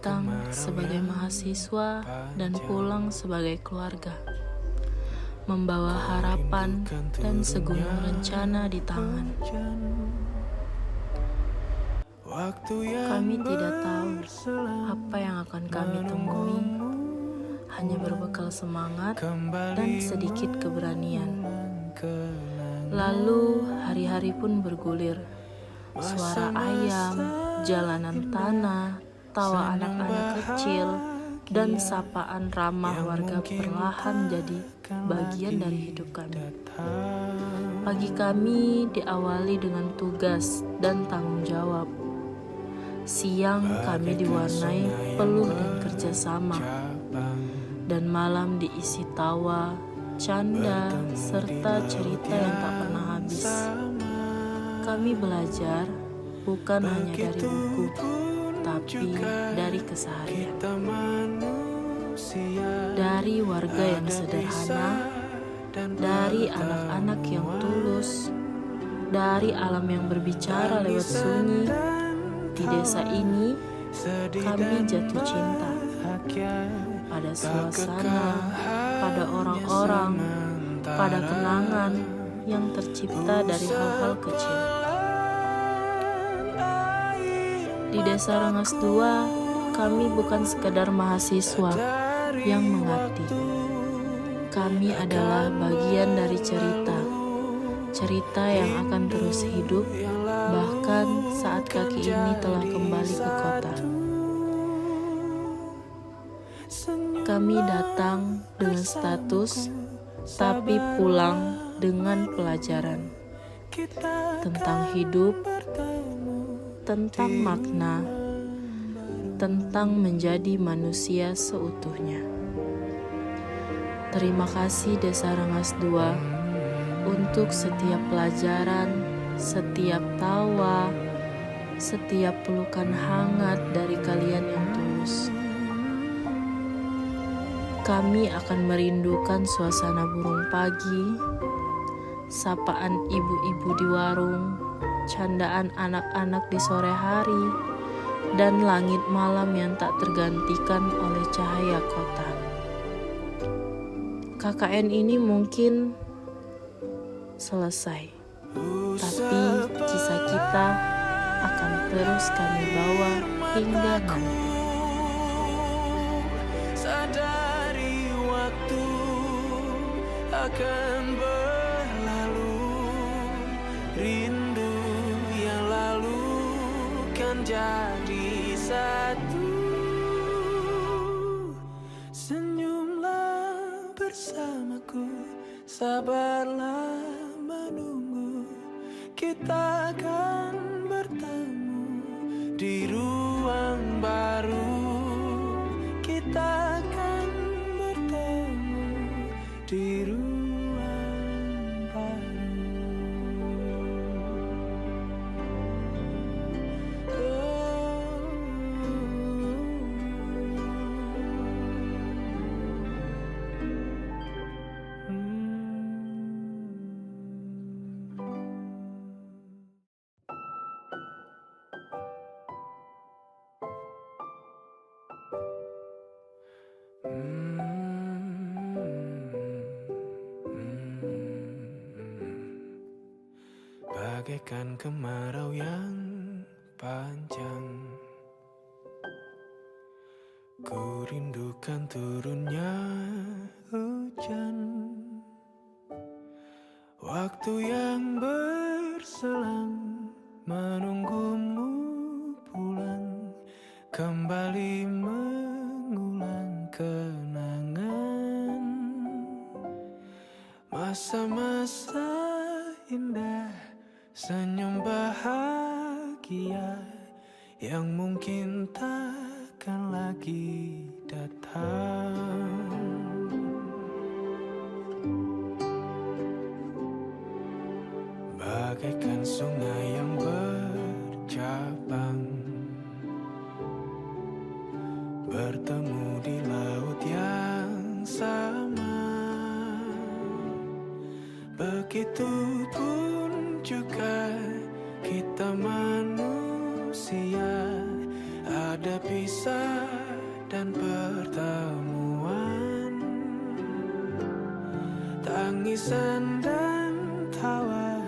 datang sebagai mahasiswa dan pulang sebagai keluarga, membawa harapan dan segunung rencana di tangan. Kami tidak tahu apa yang akan kami temui, hanya berbekal semangat dan sedikit keberanian. Lalu hari-hari pun bergulir. Suara ayam, jalanan tanah, tawa anak-anak kecil, dan sapaan ramah warga perlahan jadi bagian dari hidup kami. Pagi kami diawali dengan tugas dan tanggung jawab. Siang kami diwarnai peluh dan kerjasama, dan malam diisi tawa, canda, serta cerita yang tak pernah habis. Kami belajar bukan hanya dari buku, tapi dari keseharian. Dari warga yang sederhana, dari anak-anak yang tulus, dari alam yang berbicara lewat sunyi. Di desa ini, kami jatuh cinta pada suasana, pada orang-orang, pada kenangan yang tercipta dari hal-hal kecil. Di Desa Rengas II, kami bukan sekedar mahasiswa yang mengabdi. Kami adalah bagian dari cerita yang akan terus hidup, bahkan saat kaki ini telah kembali ke kota. Kami datang dengan status, tapi pulang dengan pelajaran tentang hidup, tentang makna, tentang menjadi manusia seutuhnya. Terima kasih Desa Rengas II untuk setiap pelajaran, setiap tawa, setiap pelukan hangat dari kalian yang tulus. Kami akan merindukan suasana burung pagi, sapaan ibu-ibu di warung, candaan anak-anak di sore hari, dan langit malam yang tak tergantikan oleh cahaya kota. KKN ini mungkin selesai, tapi kisah kita akan terus kami bawa hingga nanti. Sadari waktu akan berlalu, rindu yang lalu kan jadi satu. Senyumlah bersamaku, sabarlah menunggu, kita akan bertemu di ruang baru. Kita akan bertemu di ruang baru. Bagaikan kemarau yang panjang, ku rindukan turunnya hujan. Waktu yang berselang, menunggumu pulang, kembali mengulang kenangan. Masa-masa indah, senyum bahagia yang mungkin takkan lagi datang. Bagaikan sungai yang bercabang, bertemu di laut yang sama. Begitupun juga kita manusia, ada ada pisah dan pertemuan, tangisan dan tawa,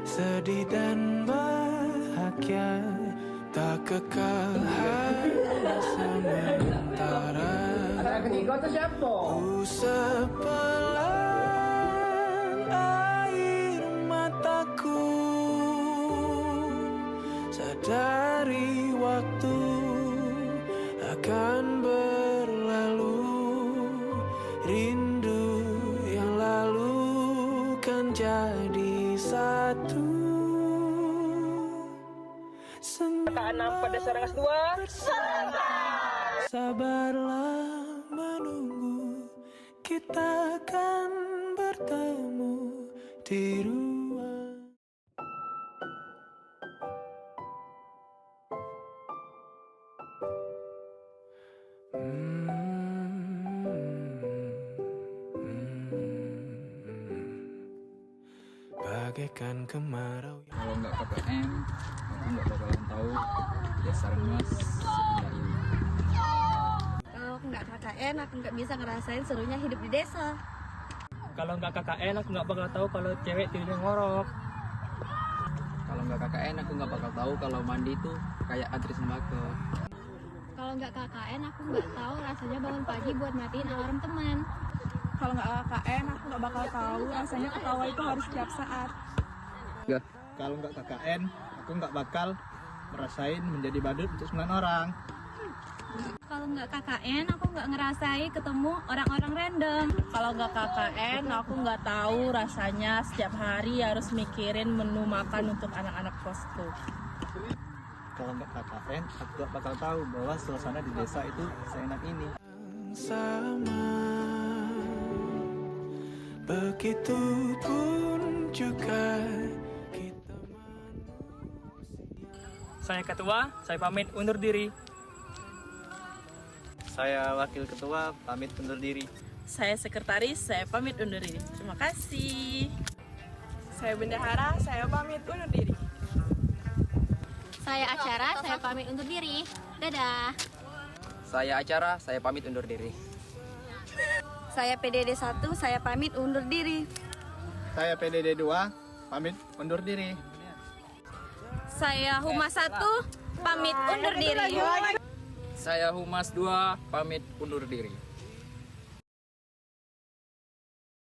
sedih dan bahagia, tak kekal hanya sementara. Usap pelan air mataku, sadari waktu akan berlalu, rindu yang lalu kan jadi satu. Sabarlah menunggu, kita akan bertemu di ruang. Bagaikan kemarau yang Kalau nggak KKN, aku nggak bakalan tahu dasar mas sedunia ini. Kalau nggak KKN, aku nggak bisa ngerasain serunya hidup di desa. Kalau nggak KKN aku nggak bakal tahu kalau cewek tidurnya ngorok. Kalau nggak KKN, aku nggak bakal tahu kalau mandi itu kayak antri sembako. Kalau nggak KKN, aku nggak tahu rasanya bangun pagi buat matiin alarm teman. Kalau nggak KKN, aku nggak bakal tahu rasanya ketawa itu harus setiap saat. Kalau nggak KKN, aku nggak bakal merasain menjadi badut untuk 9 orang. Kalau nggak KKN, aku nggak ngerasain ketemu orang-orang random. Kalau nggak KKN, aku nggak tahu rasanya setiap hari harus mikirin menu makan untuk anak-anak kosku. Kalau nggak KKN, aku nggak bakal tahu bahwa suasana di desa itu seenak ini. sama, begitupun juga kita manusia. Saya ketua, saya pamit undur diri. Saya wakil ketua, pamit undur diri. Saya sekretaris, saya pamit undur diri. Terima kasih. Saya bendahara, saya pamit undur diri. Saya acara, saya pamit undur diri. Dadah. Saya acara, saya pamit undur diri. Saya PDD 1, saya pamit undur diri. Saya PDD 2, pamit undur diri. Saya Humas 1, pamit undur diri. Saya Humas 2, pamit undur diri.